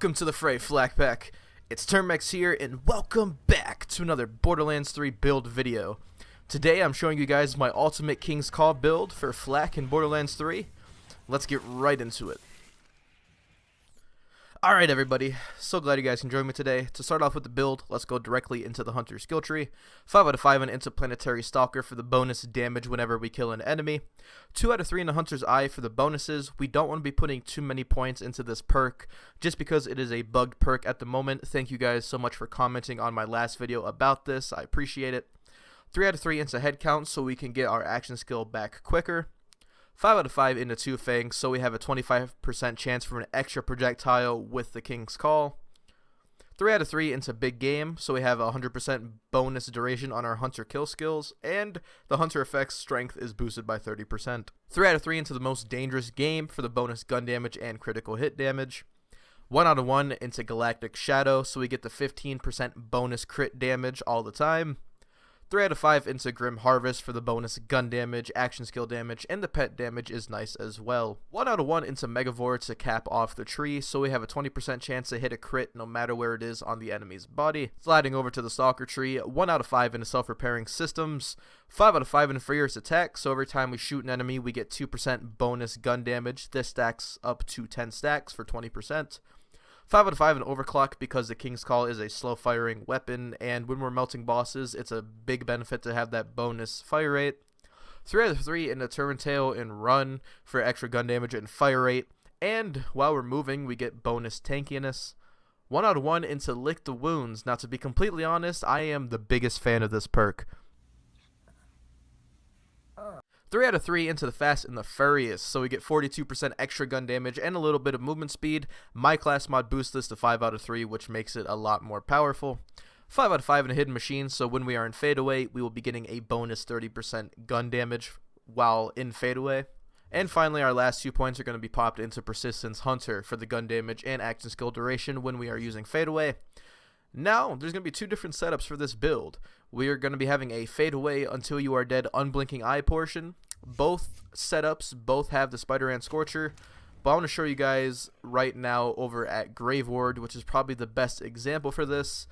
Welcome to the fray, Flakpack. It's Termex here, and welcome back to another Borderlands 3 build video. Today I'm showing you guys my ultimate King's Call build for Flak in Borderlands 3. Let's get right into it. Alright everybody, so glad you guys can join me today. To start off with the build, let's go directly into the Hunter skill tree. 5 out of 5 in Interplanetary Stalker for the bonus damage whenever we kill an enemy. 2 out of 3 in the Hunter's Eye for the bonuses. We don't want to be putting too many points into this perk, just because it is a bugged perk at the moment. Thank you guys so much for commenting on my last video about this, I appreciate it. 3 out of 3 into head count so we can get our action skill back quicker. 5 out of 5 into 2 fangs, so we have a 25% chance for an extra projectile with the King's Call. 3 out of 3 into big game, so we have a 100% bonus duration on our hunter kill skills, and the hunter effect's strength is boosted by 30%. 3 out of 3 into the most dangerous game for the bonus gun damage and critical hit damage. 1 out of 1 into Galactic Shadow, so we get the 15% bonus crit damage all the time. 3 out of 5 into Grim Harvest for the bonus gun damage, action skill damage, and the pet damage is nice as well. 1 out of 1 into Megavore to cap off the tree, so we have a 20% chance to hit a crit no matter where it is on the enemy's body. Sliding over to the Stalker tree, 1 out of 5 into Self-Repairing Systems, 5 out of 5 into Furious Attack, so every time we shoot an enemy we get 2% bonus gun damage. This stacks up to 10 stacks for 20%. 5 out of 5 in Overclock because the King's Call is a slow firing weapon, and when we're melting bosses it's a big benefit to have that bonus fire rate. 3 out of 3 in the Turrentail and Run for extra gun damage and fire rate, and while we're moving we get bonus tankiness. 1 out of 1 into Lick the Wounds. Now to be completely honest, I am the biggest fan of this perk. 3 out of 3 into the Fast and the Furious, so we get 42% extra gun damage and a little bit of movement speed. My class mod boosts this to 5 out of 3, which makes it a lot more powerful. 5 out of 5 in a Hidden Machine, so when we are in fadeaway, we will be getting a bonus 30% gun damage while in fadeaway. And finally, our last 2 points are going to be popped into Persistence Hunter for the gun damage and action skill duration when we are using fadeaway. Now, there's going to be 2 different setups for this build. We are going to be having a fadeaway until you are dead unblinking eye portion. Both setups both have the Spider-Man Scorcher, but I want to show you guys right now over at Grave Ward, which is probably the best example for this,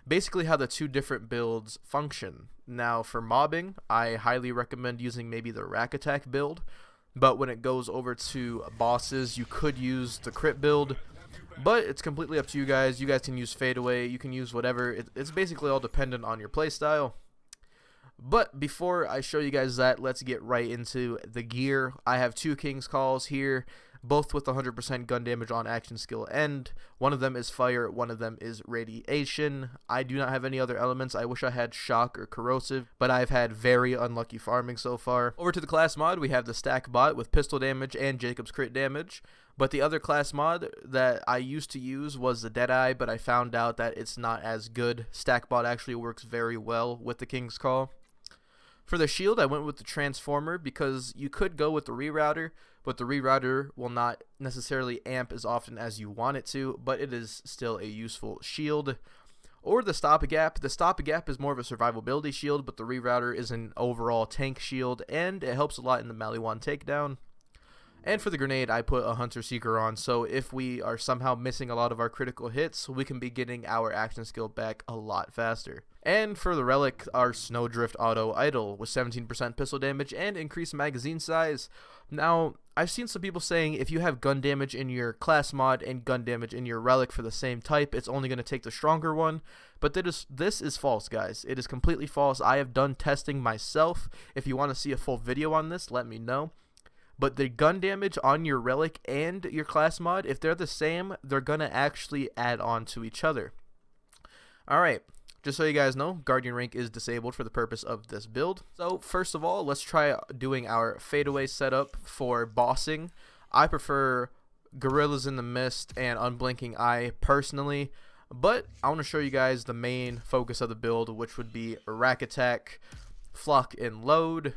basically how the 2 different builds function. Now for mobbing, I highly recommend using maybe the Rack Attack build, but when it goes over to bosses you could use the crit build, but it's completely up to you guys. You guys can use fadeaway, you can use whatever, it's basically all dependent on your playstyle. But before I show you guys that, let's get right into the gear. I have 2 King's Calls here, both with 100% gun damage on action skill end. One of them is fire, one of them is radiation. I do not have any other elements. I wish I had shock or corrosive, but I've had very unlucky farming so far. Over to the class mod, we have the Stack Bot with pistol damage and Jacob's crit damage. But the other class mod that I used to use was the Deadeye, but I found out that it's not as good. Stack Bot actually works very well with the King's Call. For the shield, I went with the Transformer because you could go with the Rerouter, but the Rerouter will not necessarily amp as often as you want it to, but it is still a useful shield. Or the Stop-A-Gap. The Stop-A-Gap is more of a survivability shield, but the Rerouter is an overall tank shield, and it helps a lot in the Maliwan takedown. And for the grenade, I put a Hunter Seeker on, so if we are somehow missing a lot of our critical hits, we can be getting our action skill back a lot faster. And for the relic, our Snowdrift Auto Idle with 17% pistol damage and increased magazine size. Now, I've seen some people saying if you have gun damage in your class mod and gun damage in your relic for the same type, it's only going to take the stronger one. But this is false, guys. It is completely false. I have done testing myself. If you want to see a full video on this, let me know. But the gun damage on your relic and your class mod, if they're the same, they're going to actually add on to each other. Alright, just so you guys know, Guardian rank is disabled for the purpose of this build. So first of all, let's try doing our fadeaway setup for bossing. I prefer Gorillas in the Mist and Unblinking Eye personally, but I want to show you guys the main focus of the build, which would be Rack Attack, Flock and Load,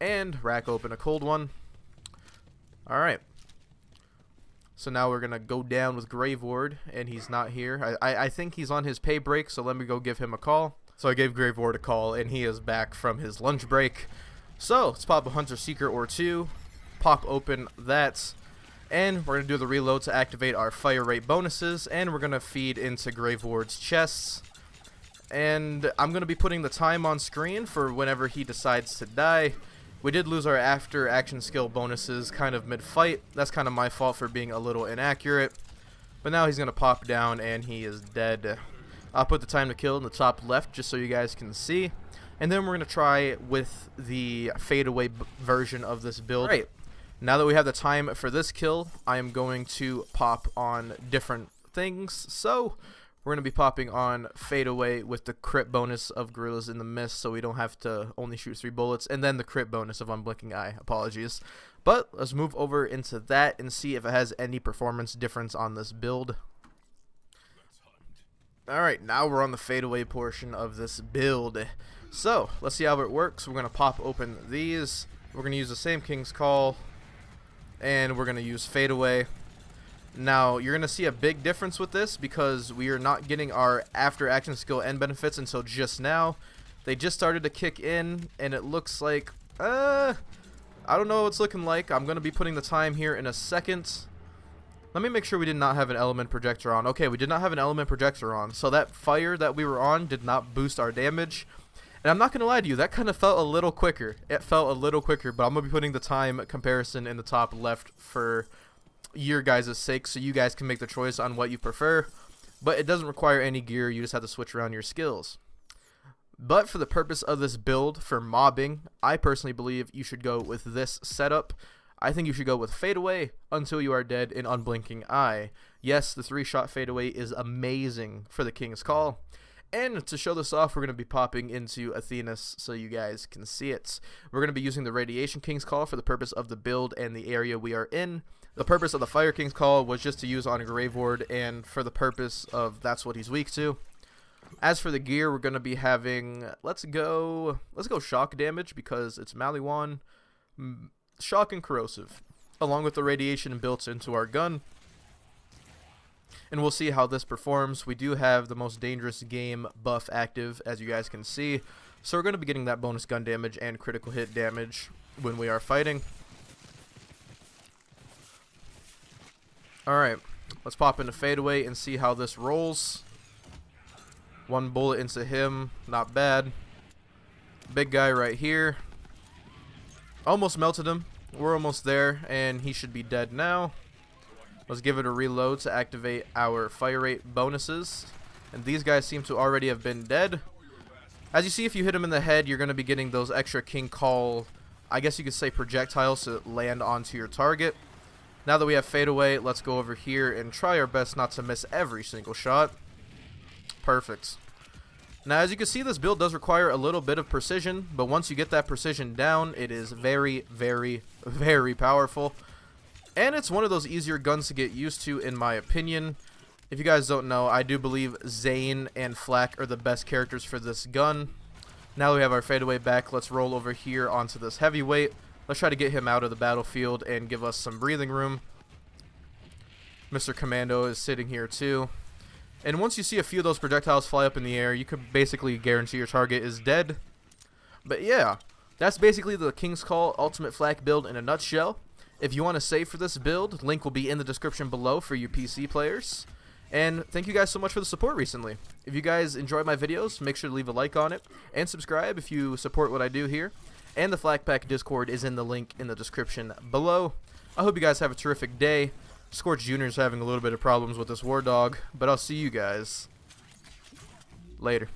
and Rack Open a Cold One. Alright, so now we're going to go down with Grave Ward, and he's not here. I think he's on his pay break, so let me go give him a call. So I gave Grave Ward a call, and he is back from his lunch break. So let's pop a Hunter Seeker or 2, pop open that, And we're going to do the reload to activate our fire rate bonuses, and we're going to feed into Grave Ward's chests. And I'm going to be putting the time on screen for whenever he decides to die. We did lose our after action skill bonuses kind of mid-fight. That's kind of my fault for being a little inaccurate. But now he's going to pop down and he is dead. I'll put the time to kill in the top left just so you guys can see. And then we're going to try with the fadeaway version of this build. Alright, now that we have the time for this kill, I am going to pop on different things. So we're going to be popping on fadeaway with the crit bonus of Gorillas in the Mist, so we don't have to only shoot 3 bullets, and then the crit bonus of Unblinking Eye. Apologies. But let's move over into that and see if it has any performance difference on this build. Alright, now we're on the fadeaway portion of this build. So let's see how it works. We're going to pop open these. We're going to use the same King's Call, and we're going to use fadeaway. Now, you're going to see a big difference with this because we are not getting our after action skill end benefits until just now. They just started to kick in, and it looks like, I don't know what it's looking like. I'm going to be putting the time here in a second. Let me make sure we did not have an element projector on. Okay, we did not have an element projector on. So that fire that we were on did not boost our damage. And I'm not going to lie to you, that kind of felt a little quicker. It felt a little quicker, but I'm going to be putting the time comparison in the top left for your guys' sake, so you guys can make the choice on what you prefer. But it doesn't require any gear, you just have to switch around your skills. But for the purpose of this build, for mobbing, I personally believe you should go with this setup. I think you should go with fadeaway until you are dead in Unblinking Eye. Yes, the 3-shot fadeaway is amazing for the King's Call. And to show this off, we're going to be popping into Athena's so you guys can see it. We're going to be using the Radiation King's Call for the purpose of the build and the area we are in. The purpose of the Fire King's Call was just to use on Grave Ward, and for the purpose of that's what he's weak to. As for the gear, we're going to be having, let's go shock damage because it's Maliwan, shock and corrosive, along with the radiation built into our gun. And we'll see how this performs. We do have the most dangerous game buff active, as you guys can see. So we're going to be getting that bonus gun damage and critical hit damage when we are fighting. Alright, let's pop into fadeaway and see how this rolls. 1 bullet into him, not bad. Big guy right here. Almost melted him. We're almost there, and he should be dead now. Let's give it a reload to activate our fire rate bonuses. And these guys seem to already have been dead. As you see, if you hit him in the head, you're going to be getting those extra King Call, I guess you could say projectiles, to land onto your target. Now that we have fadeaway, let's go over here and try our best not to miss every single shot. Perfect. Now, as you can see, this build does require a little bit of precision, but once you get that precision down, it is very, very, very powerful. And it's one of those easier guns to get used to, in my opinion. If you guys don't know, I do believe Zane and Flak are the best characters for this gun. Now that we have our fadeaway back, let's roll over here onto this heavyweight. Let's try to get him out of the battlefield and give us some breathing room. Mr. Commando is sitting here too. And once you see a few of those projectiles fly up in the air, you could basically guarantee your target is dead. But yeah, that's basically the King's Call Ultimate Flak build in a nutshell. If you want to save for this build, link will be in the description below for you PC players. And thank you guys so much for the support recently. If you guys enjoy my videos, make sure to leave a like on it. And subscribe if you support what I do here. And the Flak Pack Discord is in the link in the description below. I hope you guys have a terrific day. Scorch Jr. is having a little bit of problems with this War Dog, but I'll see you guys later.